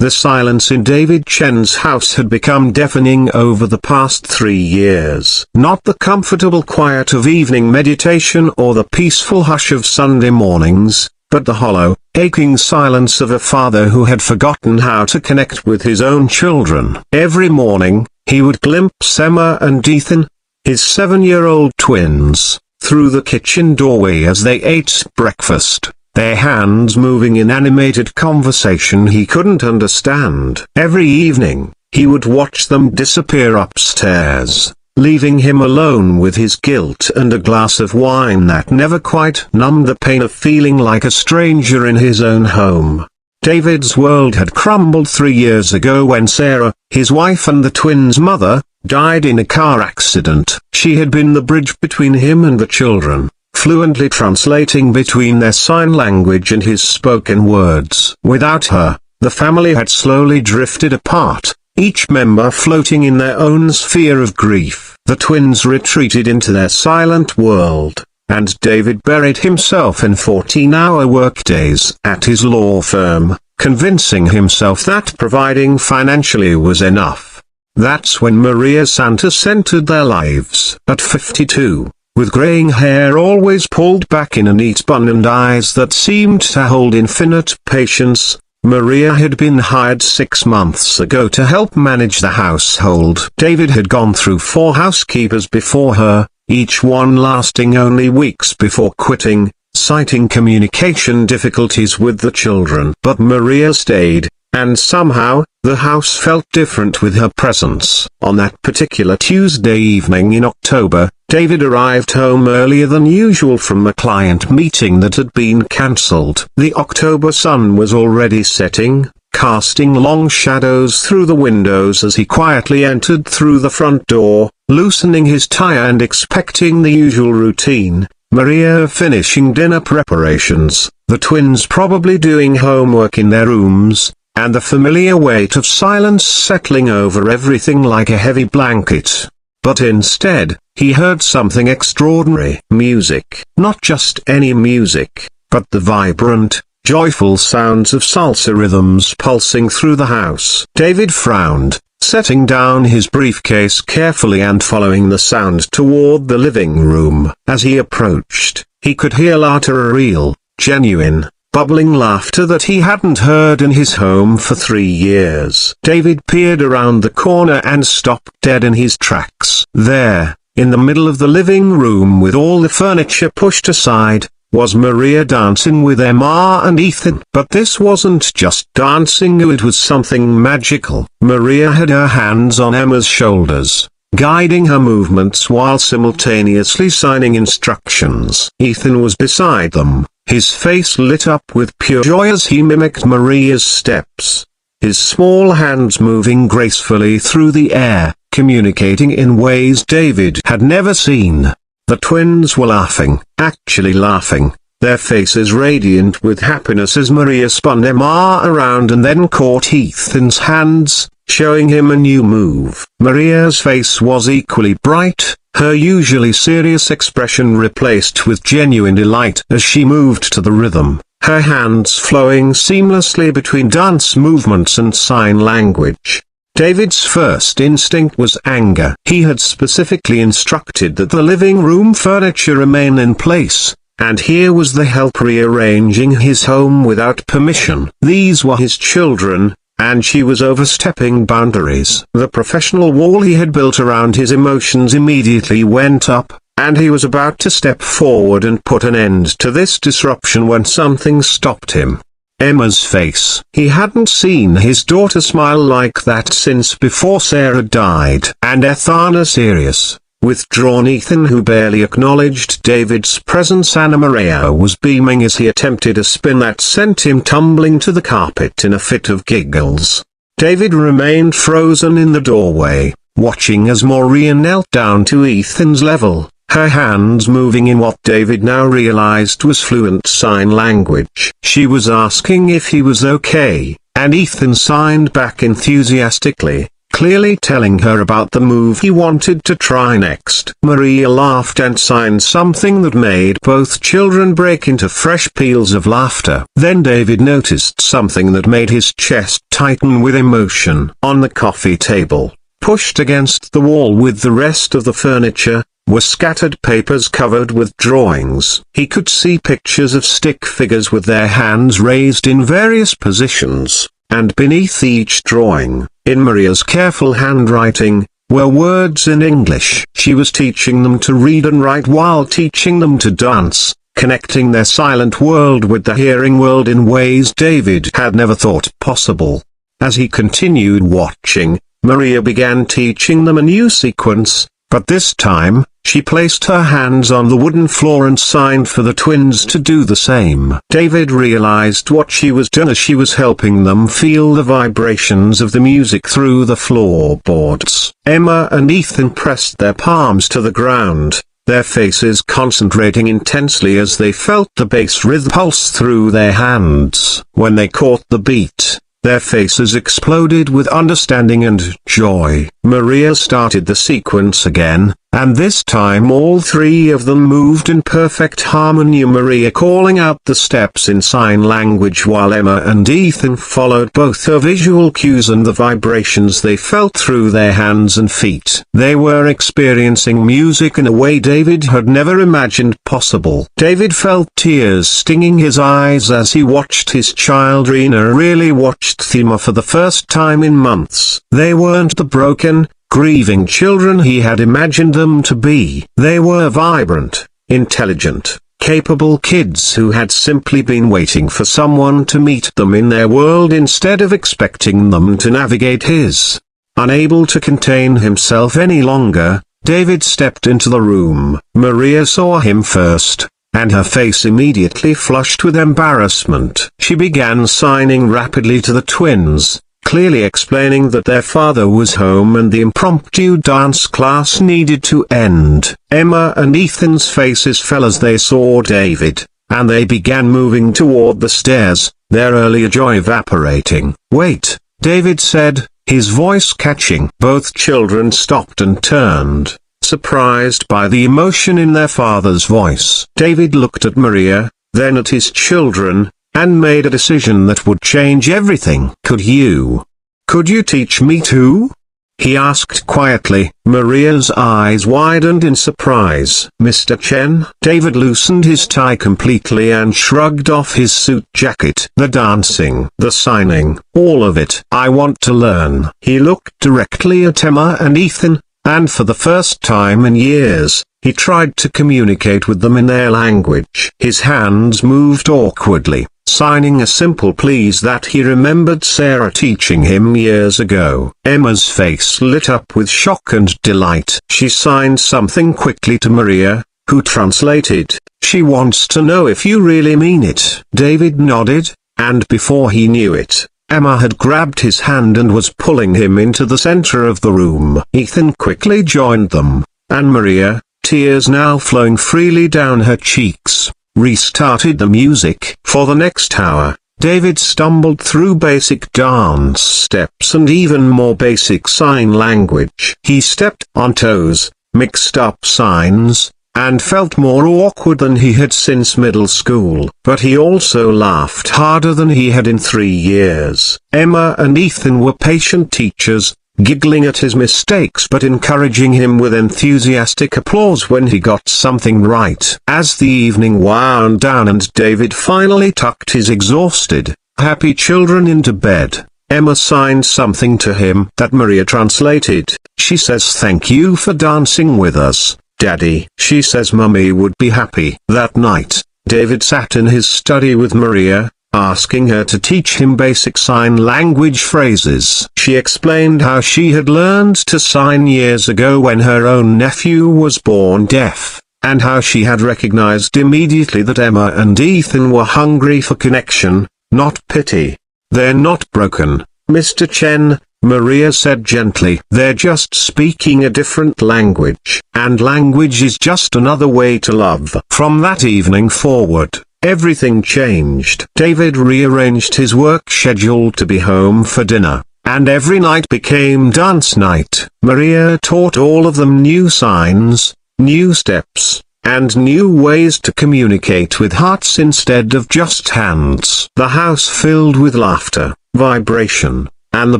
The silence in David Chen's house had become deafening over the past 3 years. Not the comfortable quiet of evening meditation or the peaceful hush of Sunday mornings, but the hollow, aching silence of a father who had forgotten how to connect with his own children. Every morning, he would glimpse Emma and Ethan, his 7-year-old twins, through the kitchen doorway as they ate breakfast, their hands moving in animated conversation he couldn't understand. Every evening, he would watch them disappear upstairs, leaving him alone with his guilt and a glass of wine that never quite numbed the pain of feeling like a stranger in his own home. David's world had crumbled 3 years ago when Sarah, his wife and the twins' mother, died in a car accident. She had been the bridge between him and the children, fluently translating between their sign language and his spoken words. Without her, the family had slowly drifted apart, each member floating in their own sphere of grief. The twins retreated into their silent world, and David buried himself in 14-hour workdays at his law firm, convincing himself that providing financially was enough. That's when Maria Santos entered their lives. At 52, with graying hair always pulled back in a neat bun and eyes that seemed to hold infinite patience, Maria had been hired 6 months ago to help manage the household. David had gone through 4 housekeepers before her, each one lasting only weeks before quitting, citing communication difficulties with the children. But Maria stayed, and somehow, the house felt different with her presence. On that particular Tuesday evening in October, David arrived home earlier than usual from a client meeting that had been cancelled. The October sun was already setting, casting long shadows through the windows as he quietly entered through the front door, loosening his tie and expecting the usual routine. Maria finishing dinner preparations, the twins probably doing homework in their rooms, and the familiar weight of silence settling over everything like a heavy blanket. But instead, he heard something extraordinary. Music. Not just any music, but the vibrant, joyful sounds of salsa rhythms pulsing through the house. David frowned, setting down his briefcase carefully and following the sound toward the living room. As he approached, he could hear laughter, a real, genuine, bubbling laughter that he hadn't heard in his home for 3 years. David peered around the corner and stopped dead in his tracks. There, in the middle of the living room with all the furniture pushed aside, was Maria dancing with Emma and Ethan. But this wasn't just dancing, it was something magical. Maria had her hands on Emma's shoulders, guiding her movements while simultaneously signing instructions. Ethan was beside them, his face lit up with pure joy as he mimicked Maria's steps, his small hands moving gracefully through the air, communicating in ways David had never seen. The twins were laughing, actually laughing, their faces radiant with happiness as Maria spun Emma around and then caught Ethan's hands, showing him a new move. Maria's face was equally bright, her usually serious expression replaced with genuine delight as she moved to the rhythm, her hands flowing seamlessly between dance movements and sign language. David's first instinct was anger. He had specifically instructed that the living room furniture remain in place, and here was the help rearranging his home without permission. These were his children, and she was overstepping boundaries. The professional wall he had built around his emotions immediately went up, and he was about to step forward and put an end to this disruption when something stopped him. Emma's face. He hadn't seen his daughter smile like that since before Sarah died. And Ethana serious, withdrawn Ethan, who barely acknowledged David's presence. Anna Maria was beaming as he attempted a spin that sent him tumbling to the carpet in a fit of giggles. David remained frozen in the doorway, watching as Maria knelt down to Ethan's level, her hands moving in what David now realized was fluent sign language. She was asking if he was okay, and Ethan signed back enthusiastically, clearly telling her about the move he wanted to try next. Maria laughed and signed something that made both children break into fresh peals of laughter. Then David noticed something that made his chest tighten with emotion. On the coffee table, pushed against the wall with the rest of the furniture, were scattered papers covered with drawings. He could see pictures of stick figures with their hands raised in various positions, and beneath each drawing, in Maria's careful handwriting, were words in English. She was teaching them to read and write while teaching them to dance, connecting their silent world with the hearing world in ways David had never thought possible. As he continued watching, Maria began teaching them a new sequence, but this time, she placed her hands on the wooden floor and signed for the twins to do the same. David realized what she was doing as she was helping them feel the vibrations of the music through the floorboards. Emma and Ethan pressed their palms to the ground, their faces concentrating intensely as they felt the bass rhythm pulse through their hands. When they caught the beat, their faces exploded with understanding and joy. Maria started the sequence again, and this time all three of them moved in perfect harmony, Maria calling out the steps in sign language while Emma and Ethan followed both her visual cues and the vibrations they felt through their hands and feet. They were experiencing music in a way David had never imagined possible. David felt tears stinging his eyes as he watched his child Rena really watched Thema for the first time in months. They weren't the broken, grieving children he had imagined them to be. They were vibrant, intelligent, capable kids who had simply been waiting for someone to meet them in their world instead of expecting them to navigate his. Unable to contain himself any longer, David stepped into the room. Maria saw him first, and her face immediately flushed with embarrassment. She began signing rapidly to the twins, clearly explaining that their father was home and the impromptu dance class needed to end. Emma and Ethan's faces fell as they saw David, and they began moving toward the stairs, their earlier joy evaporating. "Wait," David said, his voice catching. Both children stopped and turned, surprised by the emotion in their father's voice. David looked at Maria, then at his children, and made a decision that would change everything. Could you teach me too?" he asked quietly. Maria's eyes widened in surprise. "Mr. Chen?" David loosened his tie completely and shrugged off his suit jacket. "The dancing, the signing, all of it. I want to learn." He looked directly at Emma and Ethan, and for the first time in years, he tried to communicate with them in their language. His hands moved awkwardly, signing a simple please that he remembered Sarah teaching him years ago. Emma's face lit up with shock and delight. She signed something quickly to Maria, who translated, "She wants to know if you really mean it." David nodded, and before he knew it, Emma had grabbed his hand and was pulling him into the center of the room. Ethan quickly joined them, and Maria, tears now flowing freely down her cheeks, restarted the music. For the next hour, David stumbled through basic dance steps and even more basic sign language. He stepped on toes, mixed up signs, and felt more awkward than he had since middle school. But he also laughed harder than he had in 3 years. Emma and Ethan were patient teachers, giggling at his mistakes but encouraging him with enthusiastic applause when he got something right. As the evening wound down and David finally tucked his exhausted, happy children into bed, Emma signed something to him that Maria translated. She says, "Thank you for dancing with us, Daddy." She says Mummy would be happy. That night, David sat in his study with Maria, asking her to teach him basic sign language phrases. She explained how she had learned to sign years ago when her own nephew was born deaf, and how she had recognized immediately that Emma and Ethan were hungry for connection, not pity. "They're not broken, Mr. Chen," Maria said gently. "They're just speaking a different language. And language is just another way to love." From that evening forward, everything changed. David rearranged his work schedule to be home for dinner, and every night became dance night. Maria taught all of them new signs, new steps, and new ways to communicate with hearts instead of just hands. The house filled with laughter, vibration, and the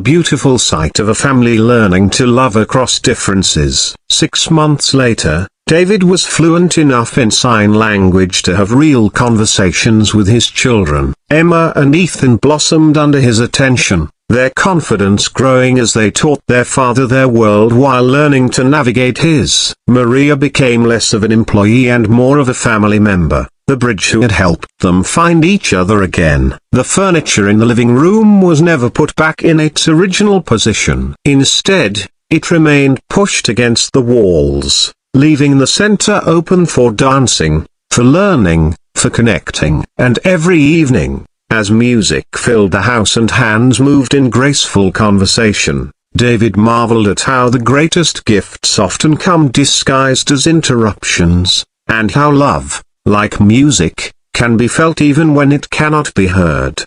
beautiful sight of a family learning to love across differences. 6 months later, David was fluent enough in sign language to have real conversations with his children. Emma and Ethan blossomed under his attention, their confidence growing as they taught their father their world while learning to navigate his. Maria became less of an employee and more of a family member, the bridge who had helped them find each other again. The furniture in the living room was never put back in its original position. Instead, it remained pushed against the walls, leaving the center open for dancing, for learning, for connecting. And every evening, as music filled the house and hands moved in graceful conversation, David marveled at how the greatest gifts often come disguised as interruptions, and how love, like music, can be felt even when it cannot be heard.